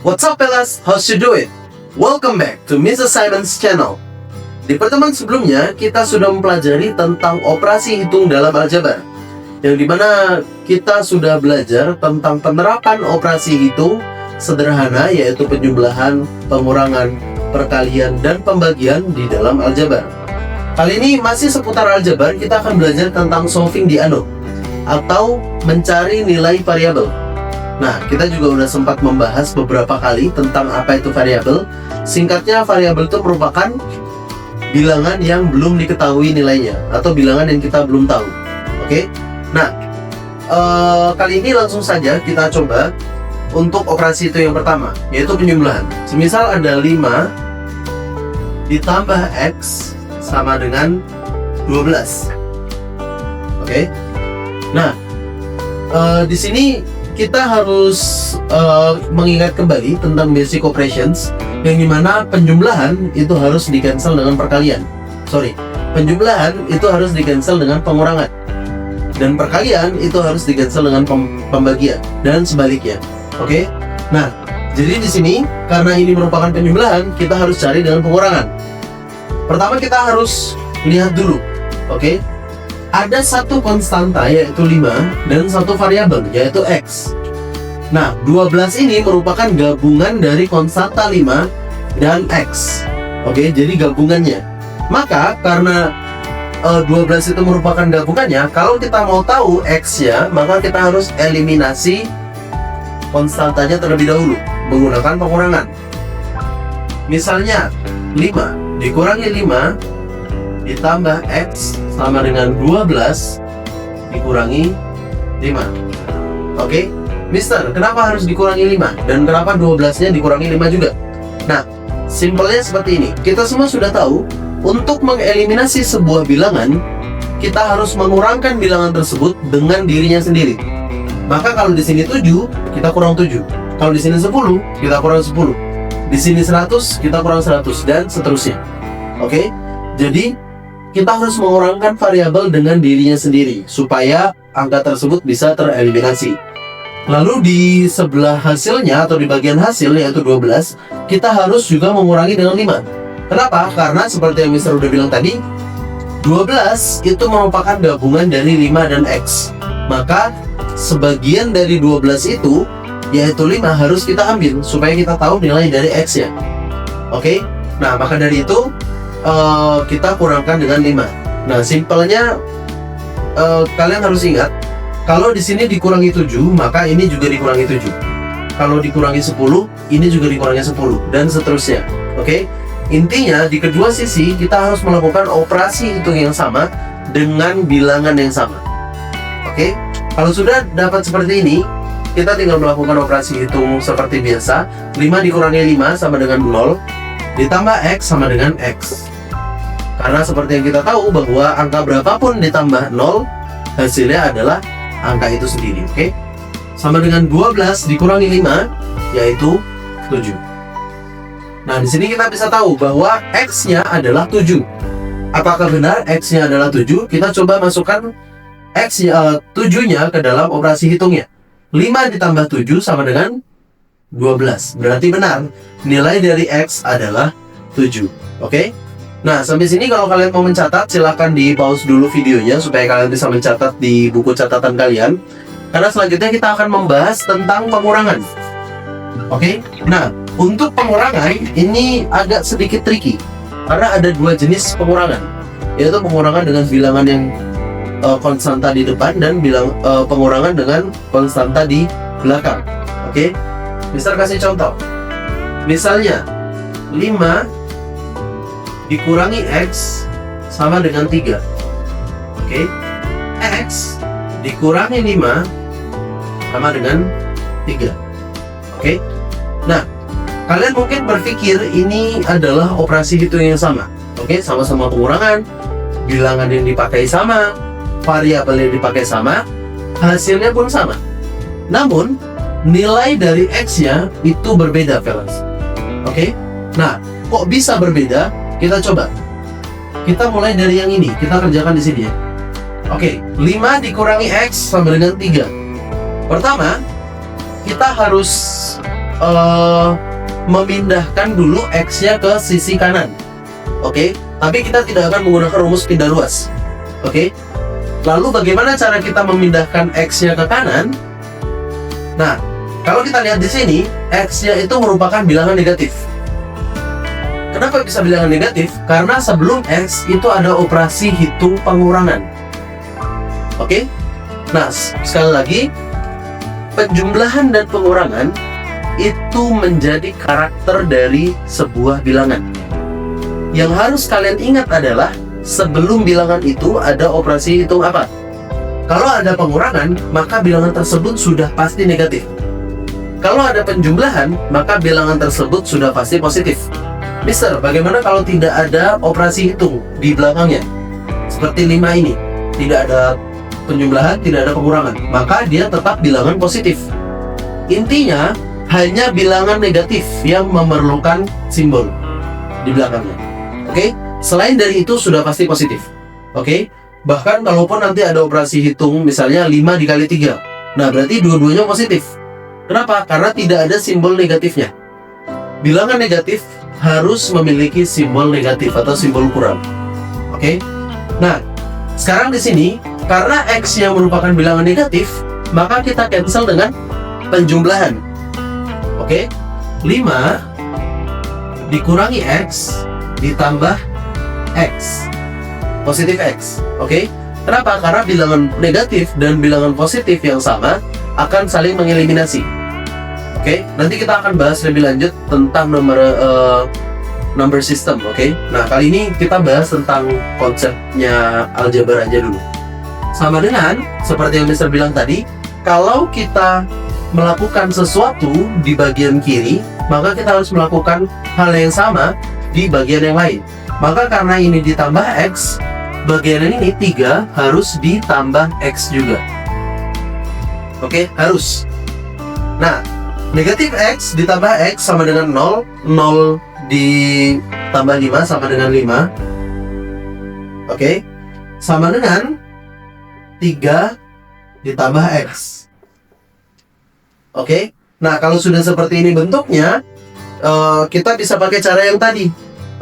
What's up fellas, how's you doing? Welcome back to Mr. Simon's channel. Di pertemuan sebelumnya, kita sudah mempelajari tentang operasi hitung dalam aljabar, yang dimana kita sudah belajar tentang penerapan operasi hitung sederhana, yaitu penjumlahan, pengurangan, perkalian, dan pembagian di dalam aljabar. Kali ini masih seputar aljabar, kita akan belajar tentang solving the unknown, atau mencari nilai variabel. Nah, kita juga udah sempat membahas beberapa kali tentang apa itu variabel. Singkatnya, variabel itu merupakan bilangan yang belum diketahui nilainya, atau bilangan yang kita belum tahu. Oke? Nah, kali ini langsung saja kita coba untuk operasi itu yang pertama, yaitu penjumlahan. Semisal ada 5 ditambah X sama dengan 12. Oke? Nah, di sini kita harus mengingat kembali tentang basic operations, yang dimana penjumlahan itu harus di cancel dengan perkalian. Penjumlahan itu harus di cancel dengan pengurangan, dan perkalian itu harus di cancel dengan pembagian, dan sebaliknya. Oke? Nah, jadi di sini karena ini merupakan penjumlahan, kita harus cari dengan pengurangan. Pertama kita harus lihat dulu. Oke? Ada satu konstanta yaitu 5 dan satu variabel yaitu X. Nah, 12 ini merupakan gabungan dari konstanta 5 dan X. Oke, jadi gabungannya. Maka karena 12 itu merupakan gabungannya, kalau kita mau tahu X-nya, maka kita harus eliminasi konstantanya terlebih dahulu menggunakan pengurangan. Misalnya 5 dikurangi 5 ditambah X sama dengan 12 dikurangi 5. Oke, Mister, kenapa harus dikurangi 5? Dan kenapa 12-nya dikurangi 5 juga? Nah, simpelnya seperti ini. Kita semua sudah tahu, untuk mengeliminasi sebuah bilangan, kita harus mengurangkan bilangan tersebut dengan dirinya sendiri. Maka kalau di sini 7, kita kurang 7. Kalau di sini 10, kita kurang 10. Di sini 100, kita kurang 100, dan seterusnya. Oke? Jadi kita harus mengurangkan variabel dengan dirinya sendiri supaya angka tersebut bisa tereliminasi. Lalu di sebelah hasilnya atau di bagian hasil yaitu 12, kita harus juga mengurangi dengan 5. Kenapa? Karena seperti yang Mister udah bilang tadi, 12 itu merupakan gabungan dari 5 dan X. Maka sebagian dari 12 itu yaitu 5 harus kita ambil supaya kita tahu nilai dari X ya. Oke? Nah, maka dari itu kita kurangkan dengan 5. Nah, simpelnya kalian harus ingat, kalau di sini dikurangi 7, maka ini juga dikurangi 7. Kalau dikurangi 10, ini juga dikurangi 10, dan seterusnya. Oke? Intinya di kedua sisi kita harus melakukan operasi hitung yang sama dengan bilangan yang sama. Oke? Kalau sudah dapat seperti ini, kita tinggal melakukan operasi hitung seperti biasa. 5 dikurangi 5 sama dengan 0, ditambah X sama dengan X. Karena seperti yang kita tahu bahwa angka berapapun ditambah 0, hasilnya adalah angka itu sendiri. Oke? Sama dengan 12 dikurangi 5 yaitu 7. Nah, di sini kita bisa tahu bahwa X-nya adalah 7. Apakah benar X-nya adalah 7? Kita coba masukkan X-nya 7-nya ke dalam operasi hitungnya. 5 ditambah 7 sama dengan 12. Berarti benar, nilai dari X adalah 7. Oke? Nah, sampai sini kalau kalian mau mencatat, silahkan di pause dulu videonya supaya kalian bisa mencatat di buku catatan kalian. Karena selanjutnya kita akan membahas tentang pengurangan. Oke? Nah, untuk pengurangan ini agak sedikit tricky, karena ada dua jenis pengurangan, yaitu pengurangan dengan bilangan yang konstanta di depan dan pengurangan dengan konstanta di belakang. Oke? Mister kasih contoh. Misalnya 5 dikurangi X sama dengan 3. Oke? X dikurangi 5 sama dengan 3. Oke? Nah, kalian mungkin berpikir ini adalah operasi hitung yang sama. Oke? Sama-sama pengurangan, bilangan yang dipakai sama, variabel yang dipakai sama, hasilnya pun sama. Namun, nilai dari X-nya itu berbeda, fellas. Oke? Nah, kok bisa berbeda? Kita coba. Kita mulai dari yang ini. Kita kerjakan di sini ya. Oke, 5 dikurangi X sama dengan 3. Pertama, kita harus memindahkan dulu X-nya ke sisi kanan. Oke, tapi kita tidak akan menggunakan rumus pindah luas. Oke, lalu bagaimana cara kita memindahkan X-nya ke kanan? Nah, kalau kita lihat di sini, X-nya itu merupakan bilangan negatif. Kenapa bisa bilangan negatif? Karena sebelum X itu ada operasi hitung pengurangan. Oke? Nah, sekali lagi, penjumlahan dan pengurangan itu menjadi karakter dari sebuah bilangan. Yang harus kalian ingat adalah, sebelum bilangan itu ada operasi hitung apa? Kalau ada pengurangan, maka bilangan tersebut sudah pasti negatif. Kalau ada penjumlahan, maka bilangan tersebut sudah pasti positif. Mister, bagaimana kalau tidak ada operasi hitung di belakangnya? Seperti 5 ini, tidak ada penjumlahan, tidak ada pengurangan, maka dia tetap bilangan positif. Intinya, hanya bilangan negatif yang memerlukan simbol di belakangnya. Oke? Selain dari itu sudah pasti positif. Oke? Bahkan kalaupun nanti ada operasi hitung, misalnya 5 dikali 3, nah berarti dua-duanya positif. Kenapa? Karena tidak ada simbol negatifnya. Bilangan negatif harus memiliki simbol negatif atau simbol kurang. Oke? Nah, sekarang di sini karena X yang merupakan bilangan negatif, maka kita cancel dengan penjumlahan. Oke? 5 dikurangi X ditambah X. Positif X. Oke? Kenapa? Karena bilangan negatif dan bilangan positif yang sama akan saling mengeliminasi. Oke, nanti kita akan bahas lebih lanjut tentang number system. Oke, nah kali ini kita bahas tentang konsepnya aljabar aja dulu. Sama dengan seperti yang Mister bilang tadi, kalau kita melakukan sesuatu di bagian kiri, maka kita harus melakukan hal yang sama di bagian yang lain. Maka karena ini ditambah X, bagian ini 3 harus ditambah X juga. Oke, harus. Nah, negatif X ditambah X sama dengan 0. 0 ditambah 5 sama dengan 5. Oke, sama dengan 3 ditambah X. Oke, nah kalau sudah seperti ini bentuknya, kita bisa pakai cara yang tadi.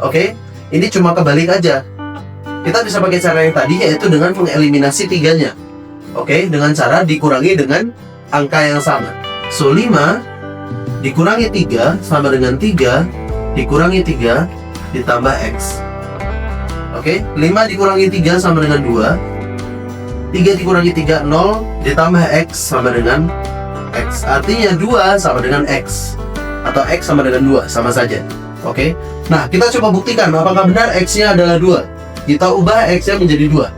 Oke, ini cuma kebalik aja. Kita bisa pakai cara yang tadi, yaitu dengan mengeliminasi 3-nya. Oke, dengan cara dikurangi dengan angka yang sama. So, 5 dikurangi 3 sama dengan 3 dikurangi 3 ditambah X. Oke, 5 dikurangi 3 sama dengan 2. 3 dikurangi 3, 0 ditambah X sama dengan X. Artinya 2 sama dengan X. Atau X sama dengan 2, sama saja. Oke, nah kita coba buktikan apakah benar X-nya adalah 2. Kita ubah X-nya menjadi 2.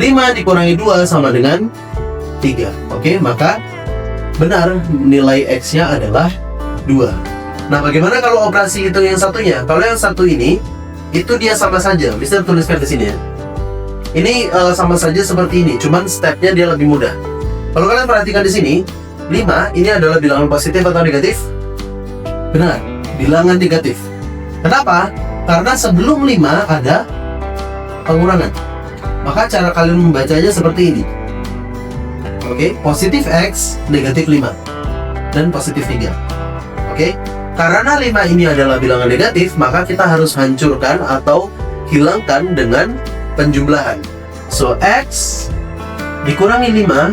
5 dikurangi 2 sama dengan 3. Oke, maka benar nilai X-nya adalah 2. Nah, bagaimana kalau operasi itu yang satunya? Kalau yang satu ini, itu dia sama saja. Bisa tuliskan di sini ya. Ini sama saja seperti ini, cuman stepnya dia lebih mudah. Kalau kalian perhatikan di sini, 5 ini adalah bilangan positif atau negatif? Benar, bilangan negatif. Kenapa? Karena sebelum 5 ada pengurangan. Maka cara kalian membacanya seperti ini. Oke, positif X, negatif 5 dan positif 3. Oke, karena 5 ini adalah bilangan negatif, maka kita harus hancurkan atau hilangkan dengan penjumlahan. So, X dikurangi 5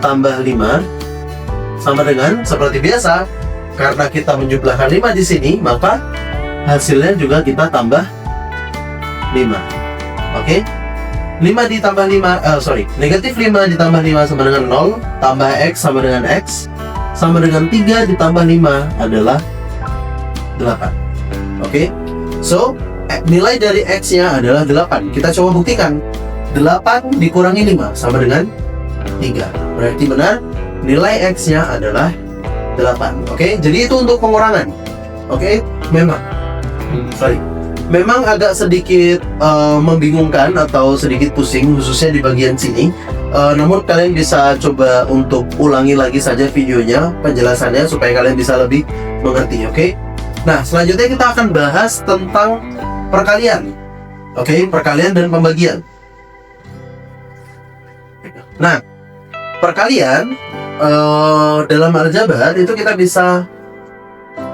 tambah 5 sama dengan seperti biasa. Karena kita menjumlahkan 5 di sini, maka hasilnya juga kita tambah 5. Oke, 5 ditambah 5, negatif 5 ditambah 5 sama dengan 0, tambah X sama dengan X, sama dengan 3 ditambah 5 adalah 8. Oke, so nilai dari X-nya adalah 8. Kita coba buktikan. 8 dikurangi 5 sama dengan 3. Berarti benar, nilai X-nya adalah 8. Oke, jadi itu untuk pengurangan. Oke, memang agak sedikit membingungkan atau sedikit pusing, khususnya di bagian sini. Namun kalian bisa coba untuk ulangi lagi saja videonya, penjelasannya, supaya kalian bisa lebih mengerti. Oke, nah selanjutnya kita akan bahas tentang perkalian. Oke, perkalian dan pembagian. Nah, perkalian dalam aljabar itu kita bisa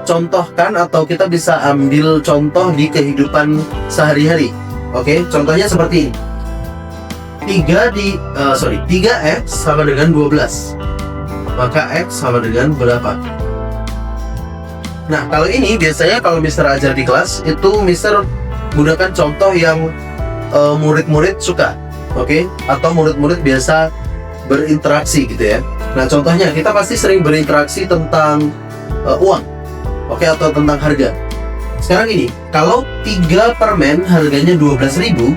contohkan atau kita bisa ambil contoh di kehidupan sehari-hari. Oke, contohnya seperti ini. 3x sama dengan 12. Maka x sama dengan berapa? Nah, kalau ini biasanya kalau Mister ajar di kelas, itu Mister gunakan contoh yang murid-murid suka. Oke, atau murid-murid biasa berinteraksi gitu ya. Nah, contohnya kita pasti sering berinteraksi tentang uang. Oke, atau tentang harga. Sekarang ini, kalau 3 permen harganya 12.000,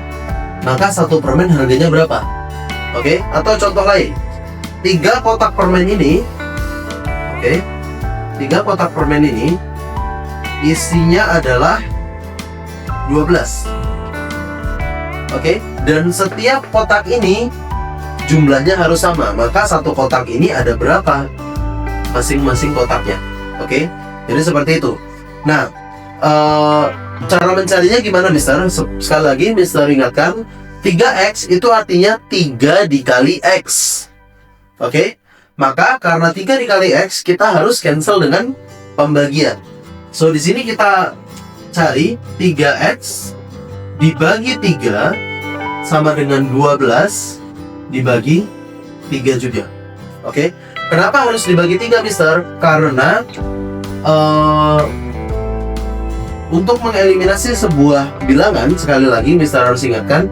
maka 1 permen harganya berapa? Oke, atau contoh lain. 3 kotak permen ini, oke, 3 kotak permen ini isinya adalah 12. Oke, dan setiap kotak ini jumlahnya harus sama, maka 1 kotak ini ada berapa masing-masing kotaknya. Oke, jadi seperti itu. Nah, cara mencarinya gimana, Mister? Sekali lagi Mister ingatkan, 3x itu artinya 3 dikali x. Oke, maka karena 3 dikali x, kita harus cancel dengan pembagian. So, di sini kita cari 3x dibagi 3 sama dengan 12 dibagi 3 juga. Oke, kenapa harus dibagi 3, Mister? Karena untuk mengeliminasi sebuah bilangan, sekali lagi Mister harus ingatkan,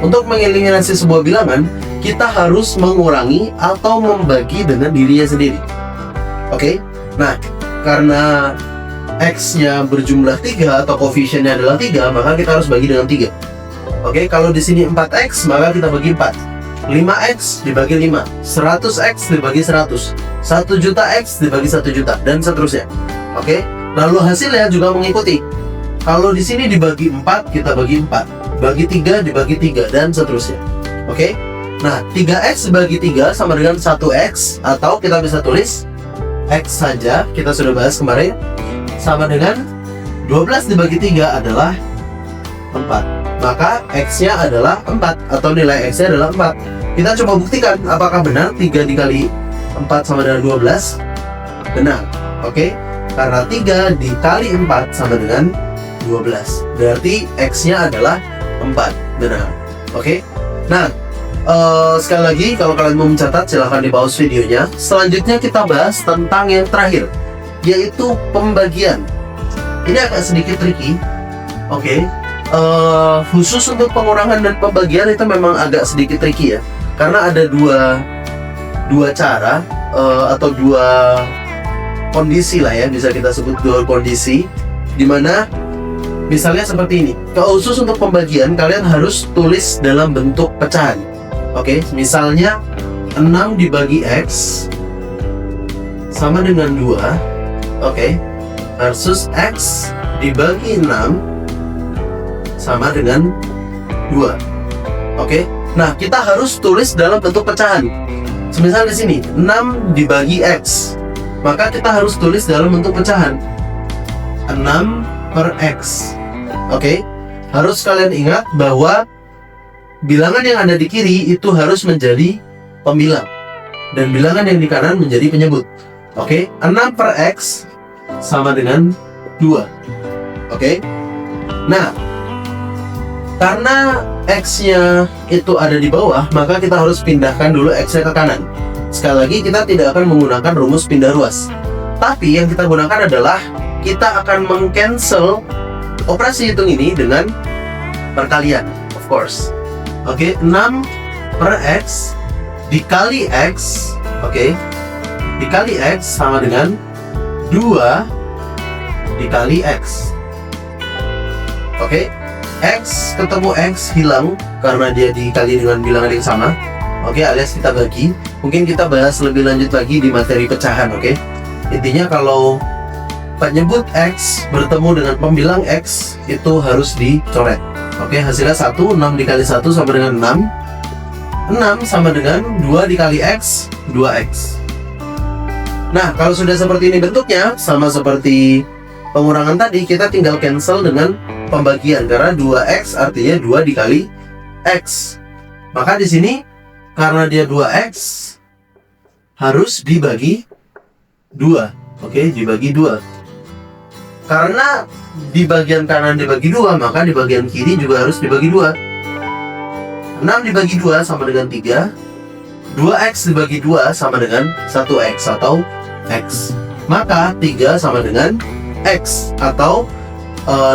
untuk mengeliminasi sebuah bilangan, kita harus mengurangi atau membagi dengan dirinya sendiri. Oke, nah karena x-nya berjumlah 3 atau koefisiennya adalah 3, maka kita harus bagi dengan 3. Oke, kalau di sini 4x, maka kita bagi 4. 5x dibagi 5, 100x dibagi 100, 1 juta x dibagi 1 juta, dan seterusnya. Oke, lalu hasilnya juga mengikuti. Kalau di sini dibagi 4, kita bagi 4, bagi 3 dibagi 3, dan seterusnya. Oke, nah 3x dibagi 3 sama dengan 1x, atau kita bisa tulis x saja, kita sudah bahas kemarin, sama dengan 12 dibagi 3 adalah 4. Maka x-nya adalah 4, atau nilai x-nya adalah 4. Kita coba buktikan apakah benar 3 dikali 4 sama dengan 12. Benar. Oke, karena 3 dikali 4 sama dengan 12, berarti x-nya adalah 4. Benar. Oke, nah sekali lagi, kalau kalian mau mencatat, silahkan di pause videonya. Selanjutnya kita bahas tentang yang terakhir, yaitu pembagian. Ini agak sedikit tricky. Oke, khusus untuk pengurangan dan pembagian itu memang agak sedikit tricky ya, karena ada dua cara atau dua kondisi lah ya, bisa kita sebut dua kondisi, dimana misalnya seperti ini. Kalau khusus untuk pembagian, kalian harus tulis dalam bentuk pecahan. Oke, misalnya 6 dibagi x sama dengan 2. Oke, versus x dibagi 6 sama dengan 2. Oke, nah kita harus tulis dalam bentuk pecahan. Semisal di sini 6 dibagi x, maka kita harus tulis dalam bentuk pecahan 6 per x. Oke, harus kalian ingat bahwa bilangan yang ada di kiri itu harus menjadi pembilang, dan bilangan yang di kanan menjadi penyebut. Oke, 6 per x sama dengan 2. Oke, nah karena x-nya itu ada di bawah, maka kita harus pindahkan dulu x-nya ke kanan. Sekali lagi, kita tidak akan menggunakan rumus pindah ruas, tapi yang kita gunakan adalah kita akan meng-cancel operasi hitung ini dengan perkalian, of course. Oke, 6 per x dikali x, oke, dikali x sama dengan 2 dikali x. Oke, x ketemu x hilang karena dia dikali dengan bilangan yang sama. Oke, alias kita bagi. Mungkin kita bahas lebih lanjut lagi di materi pecahan. Oke, intinya kalau penyebut x bertemu dengan pembilang x itu harus dicoret. Oke, hasilnya 1, 6 dikali 1 sama dengan 6. 6 sama dengan 2 dikali x, 2x. Nah, kalau sudah seperti ini bentuknya, sama seperti pengurangan tadi, kita tinggal cancel dengan pembagian, karena 2x artinya 2 dikali x. Maka di sini karena dia 2x harus dibagi 2. Oke, dibagi 2. Karena di bagian kanan dibagi 2, maka di bagian kiri juga harus dibagi 2. 6 dibagi 2 sama dengan 3. 2x dibagi 2 sama dengan 1x atau x. Maka 3 sama dengan x atau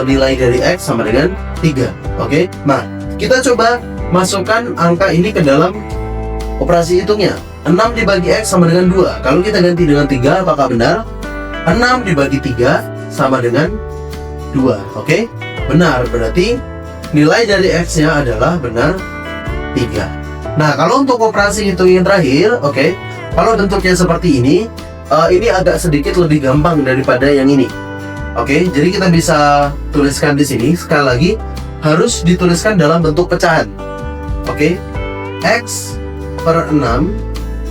nilai dari x sama dengan 3. Oke. Nah, kita coba masukkan angka ini ke dalam operasi hitungnya. 6 dibagi x sama dengan 2. Kalau kita ganti dengan 3, apakah benar? 6 dibagi 3 sama dengan 2. Oke? Benar, berarti nilai dari x-nya adalah benar 3. Nah, kalau untuk operasi hitung yang terakhir, oke, kalau bentuknya seperti ini agak sedikit lebih gampang daripada yang ini. Oke, jadi kita bisa tuliskan di sini. Sekali lagi, harus dituliskan dalam bentuk pecahan. Oke, x per 6,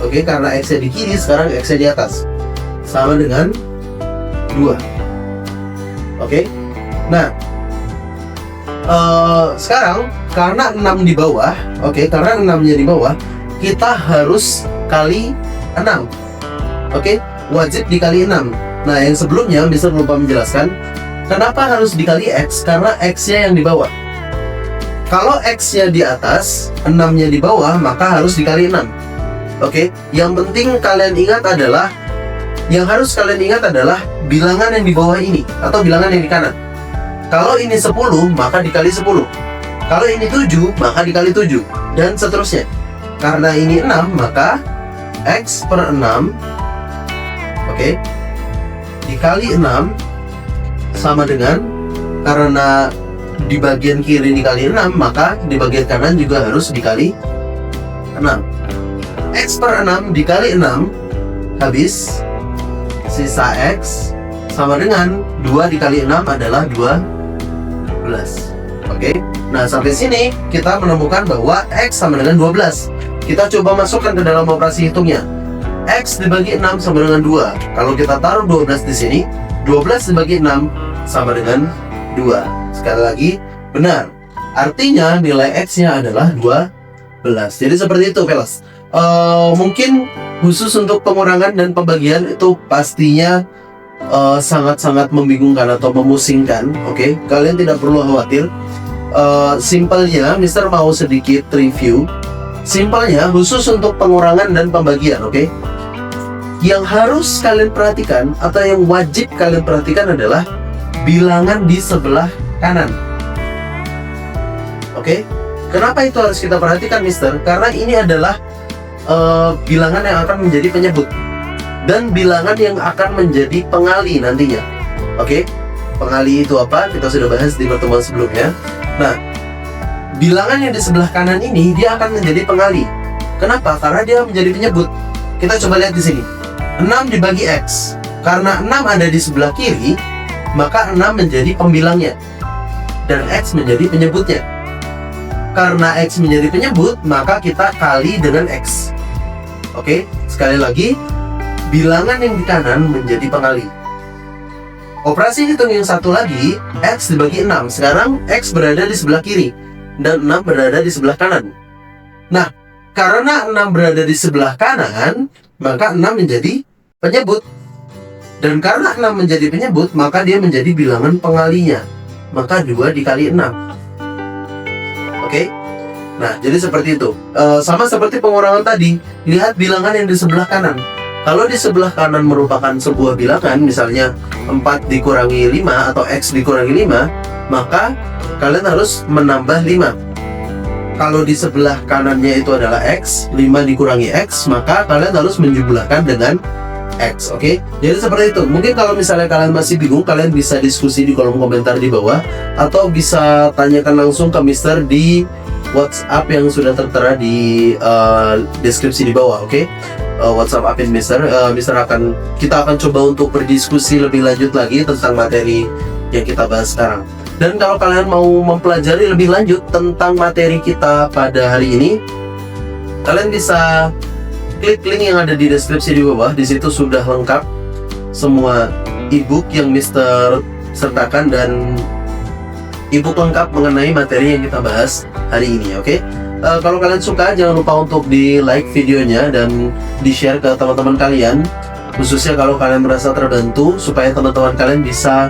oke, karena x-nya di kiri, sekarang x-nya di atas, sama dengan 2. Oke, nah, sekarang karena 6 di bawah, oke, karena 6-nya di bawah, kita harus kali 6. Oke, wajib dikali 6. Nah, yang sebelumnya Mister lupa menjelaskan kenapa harus dikali x, karena x-nya yang di bawah. Kalau x-nya di atas, 6-nya di bawah, maka harus dikali 6. Oke, yang penting kalian ingat adalah, yang harus kalian ingat adalah bilangan yang di bawah ini atau bilangan yang di kanan. Kalau ini 10, maka dikali 10. Kalau ini 7, maka dikali 7. Dan seterusnya. Karena ini 6, maka x per 6, oke, dikali 6 sama dengan, karena di bagian kiri dikali 6, maka di bagian kanan juga harus dikali 6. X per 6 dikali 6, habis. Sisa x sama dengan 2 dikali 6 adalah 12. Oke. Nah, sampai sini kita menemukan bahwa x sama dengan 12. Kita coba masukkan ke dalam operasi hitungnya. X dibagi 6 sama dengan 2. Kalau kita taruh 12 di sini, 12 dibagi 6 sama dengan 2. Sekali lagi, benar. Artinya nilai x-nya adalah 12. Jadi seperti itu, fellas. Mungkin khusus untuk pengurangan dan pembagian itu pastinya sangat-sangat membingungkan atau memusingkan. Oke, kalian tidak perlu khawatir. Simpelnya, Mister mau sedikit review. Simpelnya, khusus untuk pengurangan dan pembagian. Oke, yang harus kalian perhatikan atau yang wajib kalian perhatikan adalah bilangan di sebelah kanan. Oke, kenapa itu harus kita perhatikan, Mister? Karena ini adalah bilangan yang akan menjadi penyebut dan bilangan yang akan menjadi pengali nantinya. Oke, pengali itu apa? Kita sudah bahas di pertemuan sebelumnya. Nah, bilangan yang di sebelah kanan ini dia akan menjadi pengali. Kenapa? Karena dia menjadi penyebut. Kita coba lihat di sini. 6 dibagi x. Karena 6 ada di sebelah kiri, maka 6 menjadi pembilangnya dan x menjadi penyebutnya. Karena x menjadi penyebut, maka kita kali dengan x. Oke, sekali lagi, bilangan yang di kanan menjadi pengali. Operasi hitung yang satu lagi, x dibagi 6. Sekarang x berada di sebelah kiri dan 6 berada di sebelah kanan. Nah, karena 6 berada di sebelah kanan, maka 6 menjadi penyebut. Dan karena 6 menjadi penyebut, maka dia menjadi bilangan pengalinya. Maka 2 dikali 6. Oke? Nah, jadi seperti itu. Sama seperti pengurangan tadi, lihat bilangan yang di sebelah kanan. Kalau di sebelah kanan merupakan sebuah bilangan, misalnya 4 dikurangi 5 atau x dikurangi 5, maka kalian harus menambah 5. Kalau di sebelah kanannya itu adalah x, 5 dikurangi x, maka kalian harus menjumlahkan dengan x. Oke? Jadi seperti itu. Mungkin kalau misalnya kalian masih bingung, kalian bisa diskusi di kolom komentar di bawah, atau bisa tanyakan langsung ke Mister di WhatsApp yang sudah tertera di deskripsi di bawah. Oke? WhatsApp admin Mister. Kita akan coba untuk berdiskusi lebih lanjut lagi tentang materi yang kita bahas sekarang. Dan kalau kalian mau mempelajari lebih lanjut tentang materi kita pada hari ini, kalian bisa klik link yang ada di deskripsi di bawah. Di situ sudah lengkap semua ebook yang Mister sertakan dan ebook lengkap mengenai materi yang kita bahas hari ini. Oke? Kalau kalian suka, jangan lupa untuk di like videonya dan di share ke teman-teman kalian, khususnya kalau kalian merasa terbantu, supaya teman-teman kalian bisa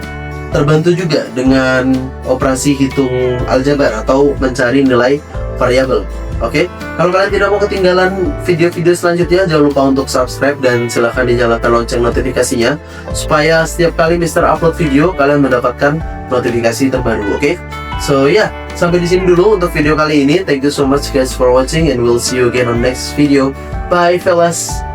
terbantu juga dengan operasi hitung aljabar atau mencari nilai variabel. Oke, kalau kalian tidak mau ketinggalan video-video selanjutnya, jangan lupa untuk subscribe dan silahkan dinyalakan lonceng notifikasinya supaya setiap kali Mister upload video kalian mendapatkan notifikasi terbaru. Oke, so ya, sampai di sini dulu untuk video kali ini. Thank you so much guys for watching and we'll see you again on next video. Bye fellas.